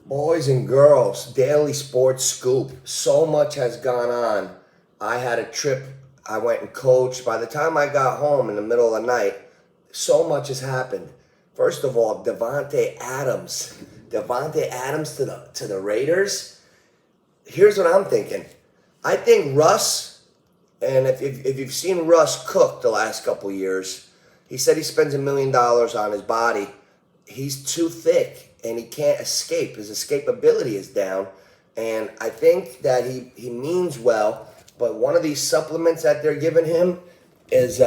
Boys and girls, daily sports scoop. So much has gone on. I had a trip. I went and coached. By the time I got home in the middle of the night, so much has happened. First of all, Devante Adams. Devante Adams to the Raiders. Here's what I'm thinking. I think Russ, and if you've seen Russ cook the last couple years, he said he spends $1 million on his body. He's too thick and he can't escape. His escapability is down. And I think that he means well, but one of these supplements that they're giving him is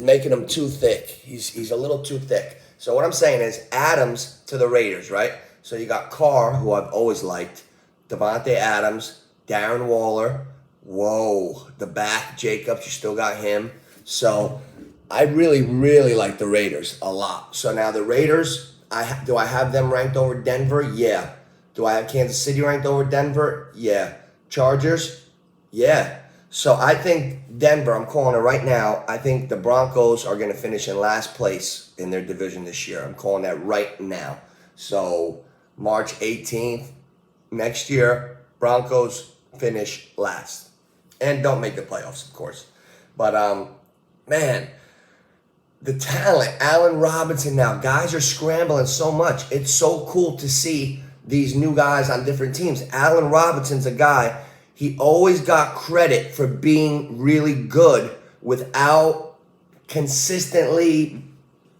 making him too thick. He's a little too thick. So what I'm saying is Adams to the Raiders, right? So you got Carr, who I've always liked, Devante Adams, Darren Waller. Whoa, the back, Jacobs, you still got him. So I really, really like the Raiders a lot. So now the Raiders, do I have them ranked over Denver? Yeah. Do I have Kansas City ranked over Denver? Yeah. Chargers? Yeah. So I think Denver, I'm calling it right now, I think the Broncos are going to finish in last place in their division this year. I'm calling that right now. So March 18th, next year, Broncos finish last. And don't make the playoffs, of course. But, man, the talent, Allen Robinson now, guys are scrambling so much. It's so cool to see these new guys on different teams. Allen Robinson's a guy, he always got credit for being really good without consistently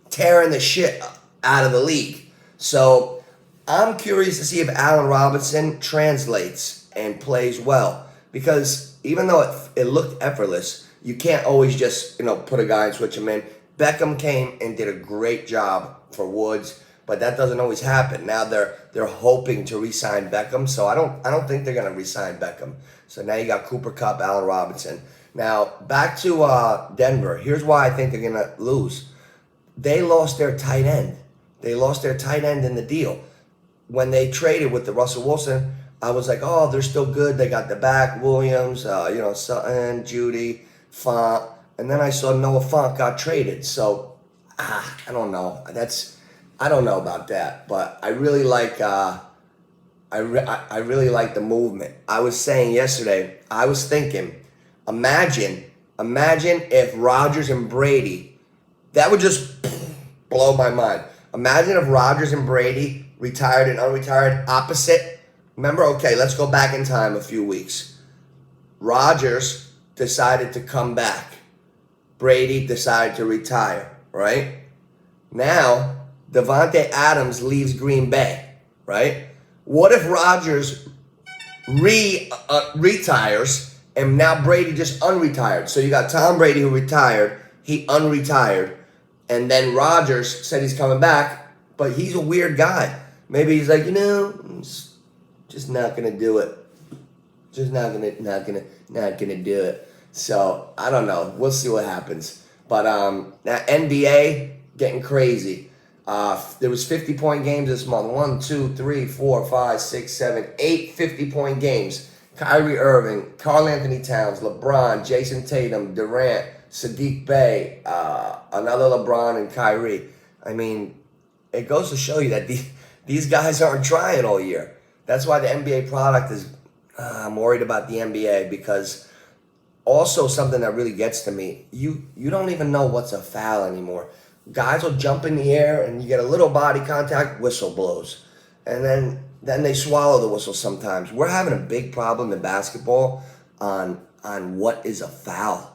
tearing the shit out of the league. So I'm curious to see if Allen Robinson translates and plays well. Because even though it looked effortless, you can't always just, put a guy and switch him in. Beckham came and did a great job for Woods, but that doesn't always happen. Now they're hoping to re-sign Beckham, so I don't think they're gonna re-sign Beckham. So now you got Cooper Kupp, Allen Robinson. Now back to Denver. Here's why I think they're gonna lose. They lost their tight end. They lost their tight end in the deal. When they traded with the Russell Wilson, I was like, oh, they're still good. They got the back, Williams, Sutton, Judy, Font. And then I saw Noah Font got traded. So, I don't know. I don't know about that. But I really like I really like the movement. I was saying yesterday, I was thinking, imagine if Rodgers and Brady, that would just blow my mind. Imagine if Rodgers and Brady retired and unretired opposite. Remember, okay, let's go back in time a few weeks. Rodgers decided to come back. Brady decided to retire, right? Now, Devante Adams leaves Green Bay, right? What if Rodgers retires and now Brady just unretired? So you got Tom Brady who retired, he unretired, and then Rodgers said he's coming back, but he's a weird guy. Maybe he's like, just not gonna do it. Just not gonna do it. So I don't know. We'll see what happens. But now NBA getting crazy. There was 50-point games this month. 1, 2, 3, 4, 5, 6, 7, 8 50-point games. Kyrie Irving, Karl Anthony Towns, LeBron, Jason Tatum, Durant, Sadiq Bey, another LeBron and Kyrie. I mean, it goes to show you that these guys aren't trying all year. That's why the NBA product is, I'm worried about the NBA because also something that really gets to me, you don't even know what's a foul anymore. Guys will jump in the air and you get a little body contact, whistle blows. And then they swallow the whistle sometimes. We're having a big problem in basketball on what is a foul.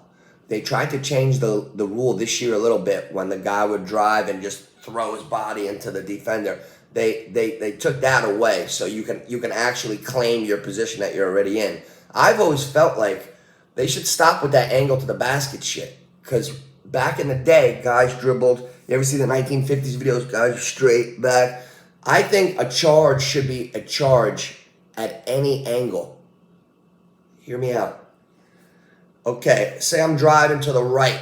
They tried to change the rule this year a little bit when the guy would drive and just throw his body into the defender. They took that away so you can actually claim your position that you're already in. I've always felt like they should stop with that angle to the basket shit. Because back in the day, guys dribbled. You ever see the 1950s videos? Guys straight back. I think a charge should be a charge at any angle. Hear me out. Okay, say I'm driving to the right.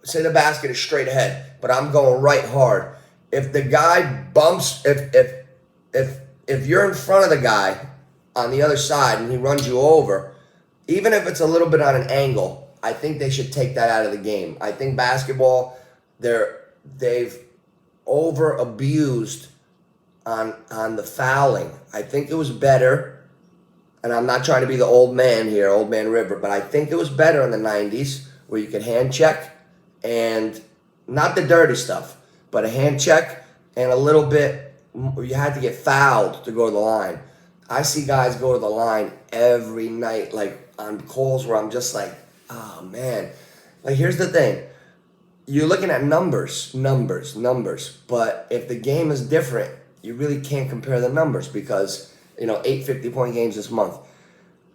Say the basket is straight ahead, but I'm going right hard. If the guy bumps, if you're in front of the guy on the other side and he runs you over, even if it's a little bit on an angle, I think they should take that out of the game. I think basketball, they've over abused on the fouling. I think it was better, and I'm not trying to be the old man here, old man River, but I think it was better in the 90s where you could hand check and not the dirty stuff, but a hand check and a little bit, you had to get fouled to go to the line. I see guys go to the line every night, like on calls where I'm just like, oh man. Like, here's the thing. You're looking at numbers, but if the game is different, you really can't compare the numbers because, 8 50-point games this month.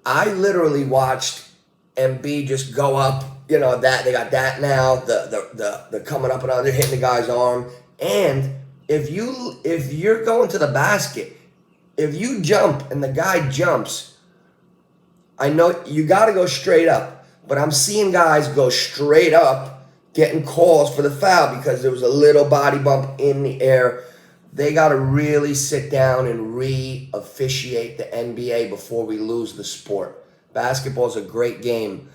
I literally watched MB just go up, that they got that now, the coming up and under, hitting the guy's arm. And if you're going to the basket, if you jump and the guy jumps, I know you got to go straight up, but I'm seeing guys go straight up getting calls for the foul because there was a little body bump in the air. They got to really sit down and re-officiate the NBA before we lose the sport. Basketball is a great game.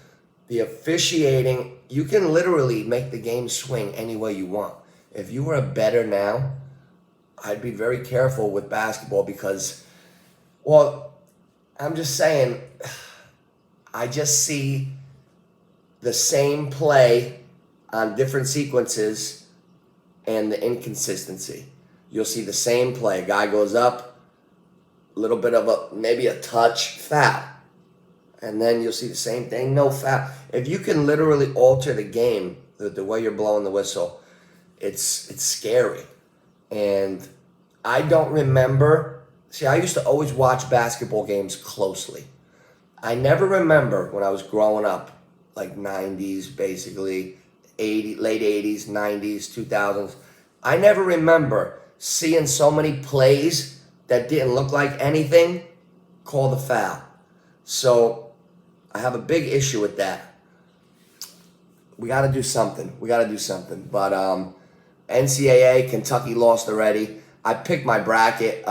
The officiating, you can literally make the game swing any way you want. If you were a bettor now, I'd be very careful with basketball because, well, I'm just saying, I just see the same play on different sequences and the inconsistency. You'll see the same play. Guy goes up, a little bit of maybe a touch, foul. And then you'll see the same thing, no foul. If you can literally alter the game, the way you're blowing the whistle, it's scary. And I don't remember. See, I used to always watch basketball games closely. I never remember when I was growing up, like 90s basically, late 80s, 90s, 2000s. I never remember seeing so many plays that didn't look like anything call the foul. So I have a big issue with that. We got to do something. But NCAA, Kentucky lost already. I picked my bracket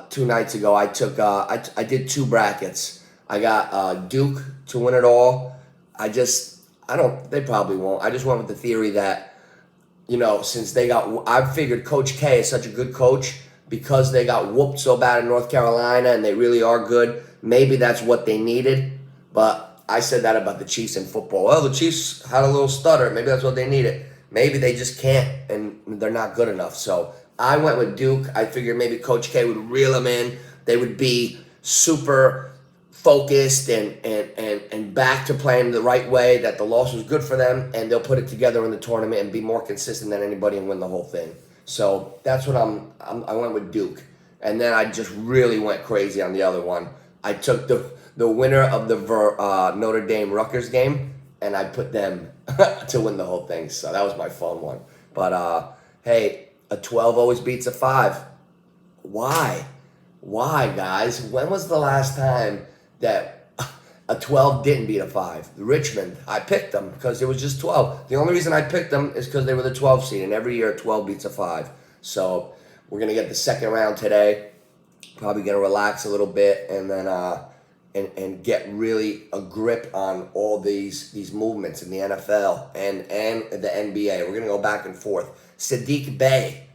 2 nights ago. I took I did 2 brackets. I got Duke to win it all. They probably won't. I just went with the theory that, since I figured Coach K is such a good coach because they got whooped so bad in North Carolina and they really are good. Maybe that's what they needed. But I said that about the Chiefs in football. Well, the Chiefs had a little stutter. Maybe that's what they needed. Maybe they just can't and they're not good enough. So I went with Duke. I figured maybe Coach K would reel them in. They would be super focused and back to playing the right way, that the loss was good for them, and they'll put it together in the tournament and be more consistent than anybody and win the whole thing. So that's what I went with Duke. And then I just really went crazy on the other one. I took the winner of the Notre Dame Rutgers game, and I put them to win the whole thing. So that was my fun one. But hey, a 12 always beats a 5. Why? Why, guys? When was the last time that a 12 didn't beat a 5? Richmond, I picked them because it was just 12. The only reason I picked them is because they were the 12 seed, and every year 12 beats a 5. So we're going to get the second round today. Probably going to relax a little bit and then and get really a grip on all these movements in the NFL and the NBA. We're going to go back and forth. Sadiq Bey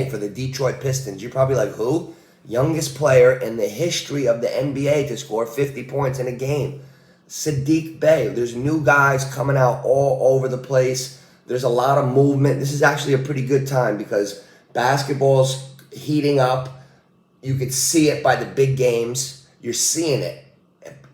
for the Detroit Pistons. You're probably like, who? Youngest player in the history of the NBA to score 50 points in a game. Sadiq Bey. There's new guys coming out all over the place. There's a lot of movement. This is actually a pretty good time because basketball's heating up. You could see it by the big games. You're seeing it.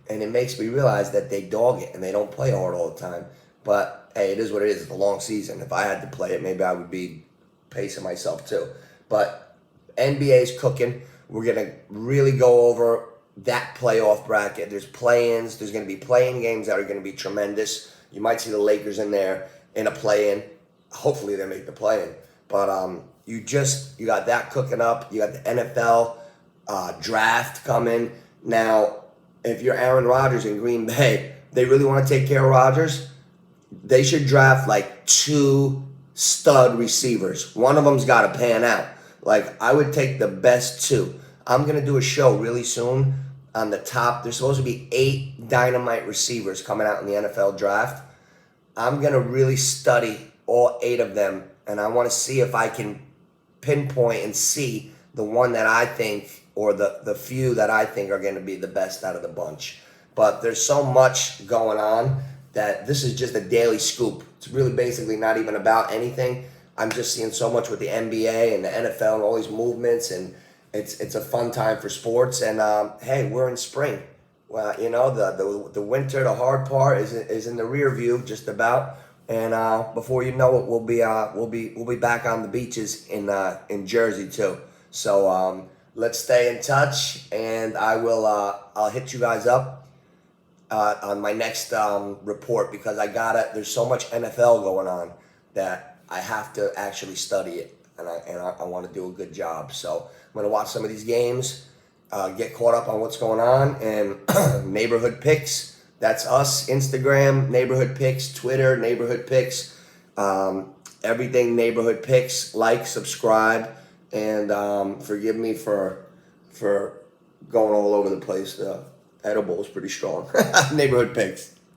And it makes me realize that they dog it and they don't play hard all the time. But, hey, it is what it is. It's a long season. If I had to play it, maybe I would be pacing myself too. But NBA's cooking. We're going to really go over that playoff bracket. There's play-ins. There's going to be play-in games that are going to be tremendous. You might see the Lakers in there in a play-in. Hopefully they make the play-in. But you got that cooking up. You got the NFL draft coming. Now, if you're Aaron Rodgers in Green Bay, they really want to take care of Rodgers. They should draft like 2 stud receivers. One of them's got to pan out. Like, I would take the best 2. I'm going to do a show really soon on the top. There's supposed to be 8 dynamite receivers coming out in the NFL draft. I'm going to really study all 8 of them, and I want to see if I can pinpoint and see the one that I think, or the few that I think are going to be the best out of the bunch. But there's so much going on that this is just a daily scoop. It's really basically not even about anything. I'm just seeing so much with the NBA and the NFL and all these movements, and it's a fun time for sports. And hey, we're in spring. Well, the winter, the hard part is in the rear view, just about. And before you know it, we'll be back on the beaches in Jersey too. So let's stay in touch, and I'll hit you guys up on my next report, because there's so much NFL going on that I have to actually study it, and I want to do a good job. So I'm gonna watch some of these games, get caught up on what's going on, and neighborhood picks. That's us. Instagram neighborhood picks, Twitter neighborhood picks, everything neighborhood picks. Like, subscribe, and forgive me for going all over the place. The edible is pretty strong. Neighborhood picks.